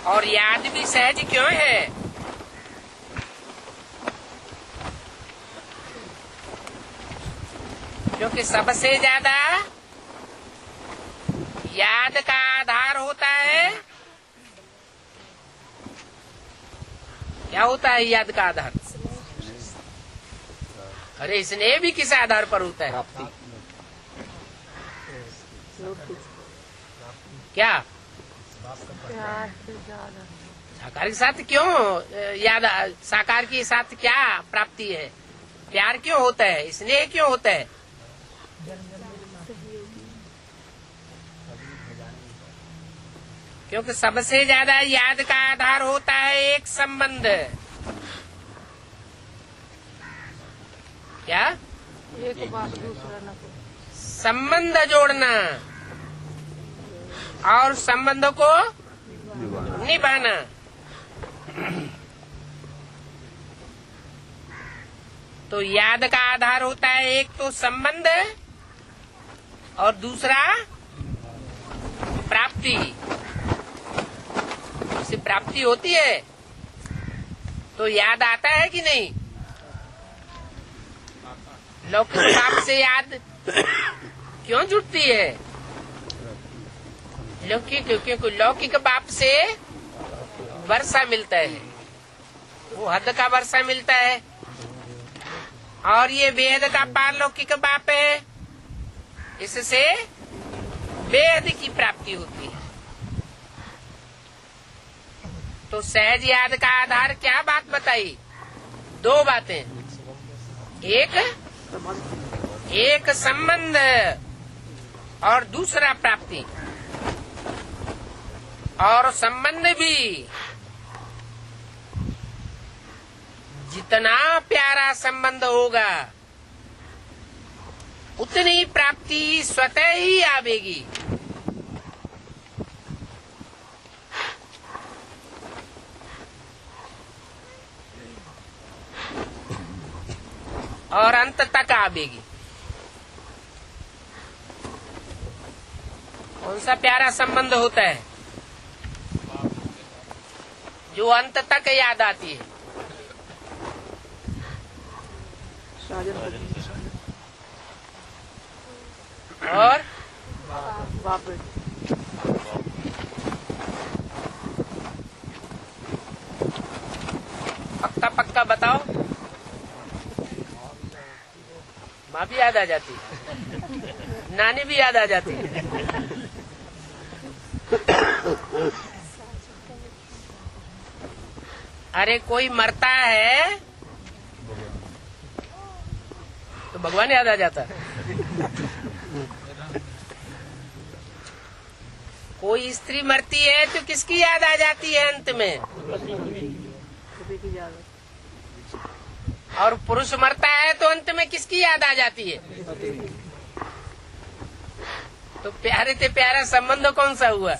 और याद भी सहज क्यों है? क्योंकि सबसे ज्यादा याद का आधार होता है। क्या होता है याद का आधार? अरे स्नेह भी किस आधार पर होता है? क्या साकार के साथ क्यों याद? साकार के साथ क्या प्राप्ति है? प्यार क्यों होता है? स्नेह क्यों होता है? क्योंकि सबसे ज्यादा याद का आधार होता है एक संबंध। क्या? एक बात दूसरा न को। संबंध जोड़ना और संबंधों को निभाना। तो याद का आधार होता है एक तो संबंध और दूसरा प्राप्ति। इससे प्राप्ति होती है तो याद आता है कि नहीं? लौकिक बाप से याद क्यों जुटती है? क्योंकि लौकिक बाप से वर्षा मिलता है, वो हद का वर्षा मिलता है, और ये बेहद का पारलौकिक बाप है, इससे बेहद की प्राप्ति होती है। तो सहज याद का आधार क्या बात बताई? दो बातें, एक संबंध और दूसरा प्राप्ति। और संबंध भी जितना प्यारा संबंध होगा उतनी प्राप्ति स्वतः ही आवेगी। और अंत तक आवेगी। कौन सा प्यारा संबंध होता है? जो अंत तक याद आती है। और पक्का पक्का बताओ। माँ भी याद आ जाती है, नानी भी याद आ जाती है। अरे कोई मरता है तो भगवान याद आ जाता है। कोई स्त्री मरती है तो किसकी याद आ जाती है अंत में? और पुरुष मरता है तो अंत में किसकी याद आ जाती है? तो प्यारे से प्यारा संबंध कौन सा हुआ?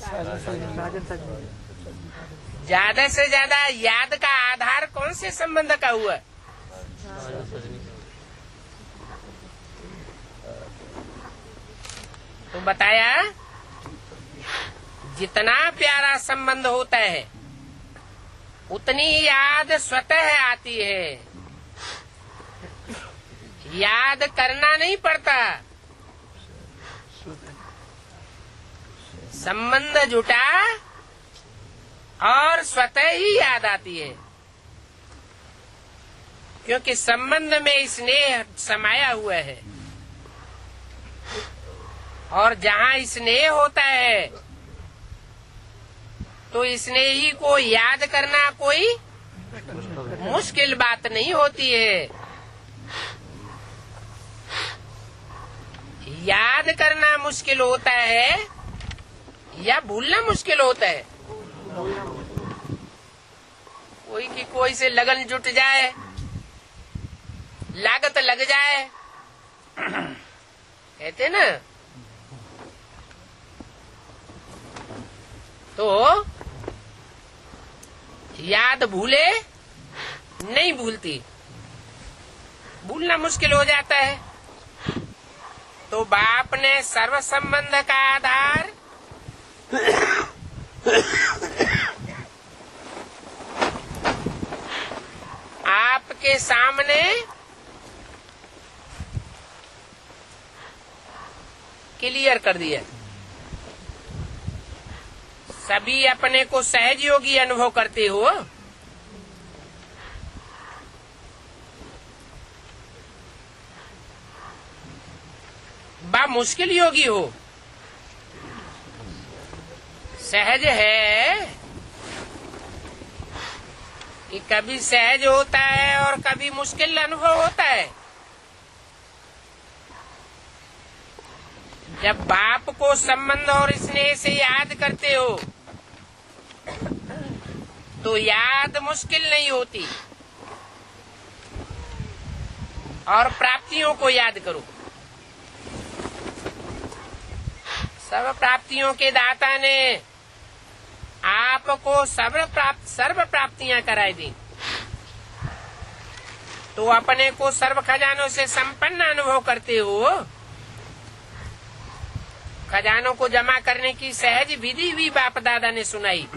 ज्यादा से ज्यादा याद का आधार कौन से संबंध का हुआ? तो बताया जितना प्यारा संबंध होता है उतनी याद स्वतः आती है। याद करना नहीं पड़ता, संबंध जुटा और स्वतः ही याद आती है। क्योंकि संबंध में स्नेह समाया हुआ है, और जहाँ स्नेह होता है तो स्नेही को याद करना कोई मुश्किल बात नहीं होती है। याद करना मुश्किल होता है या भूलना मुश्किल होता है? कोई की कोई से लगन जुट जाए, लागत लग जाए, कहते ना, तो याद भूले नहीं भूलती, भूलना मुश्किल हो जाता है। तो बाप ने सर्व संबंध का आधार हमने क्लियर कर दिया। सभी अपने को सहज योगी अनुभव करते हो। बा मुश्किल योगी हो। सहज है कि कभी सहज होता है और कभी मुश्किल अनुभव होता है। जब बाप को संबंध और स्नेह से याद करते हो तो याद मुश्किल नहीं होती। और प्राप्तियों को याद करो। सर्व प्राप्तियों के दाता ने आपको सर्व प्राप्तियां कराई दी, तो अपने को सर्व खजानों से संपन्न अनुभव करते हो। खजानों को जमा करने की सहज विधि भी बाप दादा ने सुनाई।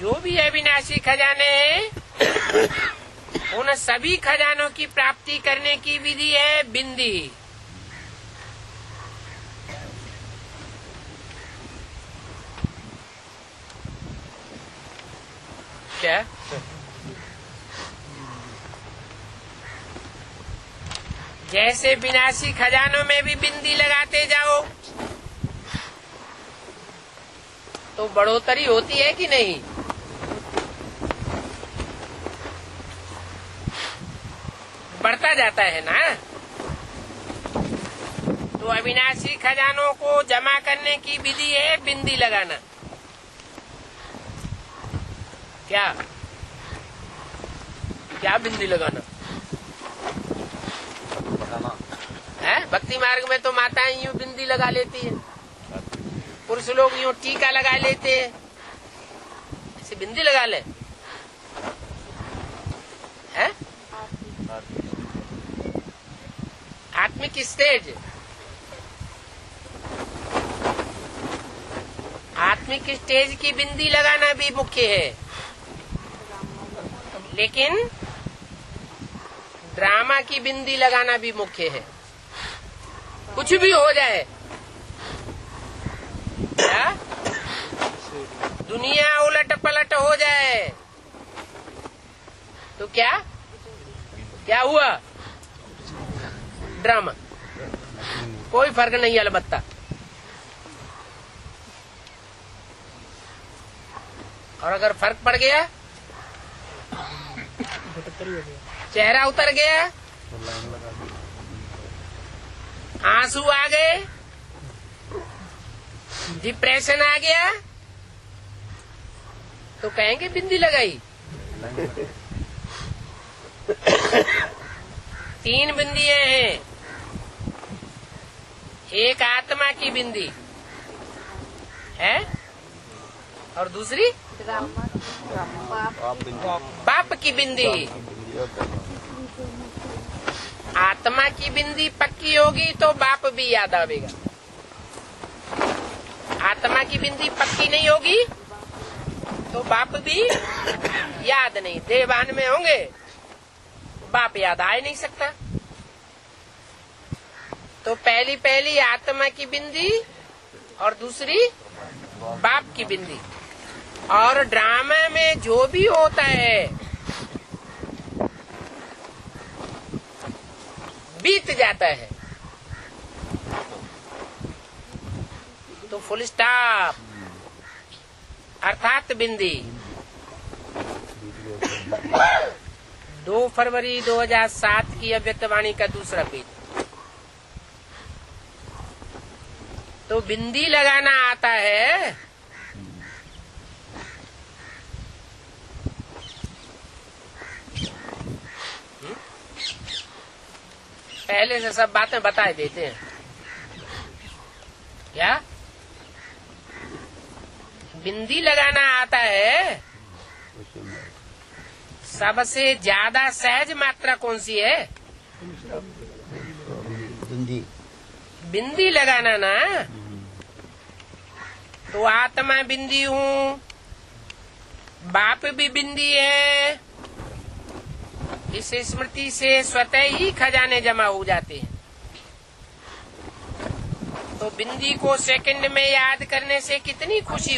जो भी अविनाशी खजाने हैं उन सभी खजानों की प्राप्ति करने की विधि है बिंदी। क्या जैसे विनाशी खजानों में भी बिंदी लगाते जाओ तो बढ़ोतरी होती है कि नहीं? बढ़ता जाता है ना। तो अविनाशी खजानों को जमा करने की विधि है बिंदी लगाना। क्या क्या बिंदी लगाना है? भक्ति मार्ग में तो माताएं यूं बिंदी लगा लेती है, पुरुष लोग यूं टीका लगा लेते हैं। ऐसे बिंदी लगा ले है? आत्मिक स्टेज, आत्मिक स्टेज की बिंदी लगाना भी मुख्य है। लेकिन ड्रामा की बिंदी लगाना भी मुख्य है। कुछ भी हो जाए, क्या दुनिया उलट पलट हो जाए तो क्या क्या हुआ? ड्रामा, कोई फर्क नहीं अलबत्ता। और अगर फर्क पड़ गया, चेहरा उतर गया, आंसू आ गए, डिप्रेशन आ गया, तो कहेंगे बिंदी लगाई। 3 बिंदियां हैं। एक आत्मा की बिंदी है और दूसरी बाप की बिंदी। आत्मा की बिंदी पक्की होगी तो बाप भी याद आवेगा। आत्मा की बिंदी पक्की नहीं होगी तो बाप भी याद नहीं। देवान में होंगे, बाप याद आ ही नहीं सकता। तो पहली आत्मा की बिंदी और दूसरी बाप की बिंदी। और ड्रामा में जो भी होता है बीत जाता है तो फुल स्टॉप अर्थात बिंदी। 2 फरवरी 2007 की अव्यक्त वाणी का दूसरा पेज। तो बिंदी लगाना आता है पहले से सब बातें बता देते हैं। क्या बिंदी लगाना आता है? सबसे ज्यादा सहज मात्रा कौन सी है? बिंदी लगाना ना। तो आत्मा बिंदी हूँ, बाप भी बिंदी है इस स्मृति से स्वतः ही खजाने जमा हो जाते हैं। तो बिंदी को सेकंड में याद करने से कितनी खुशी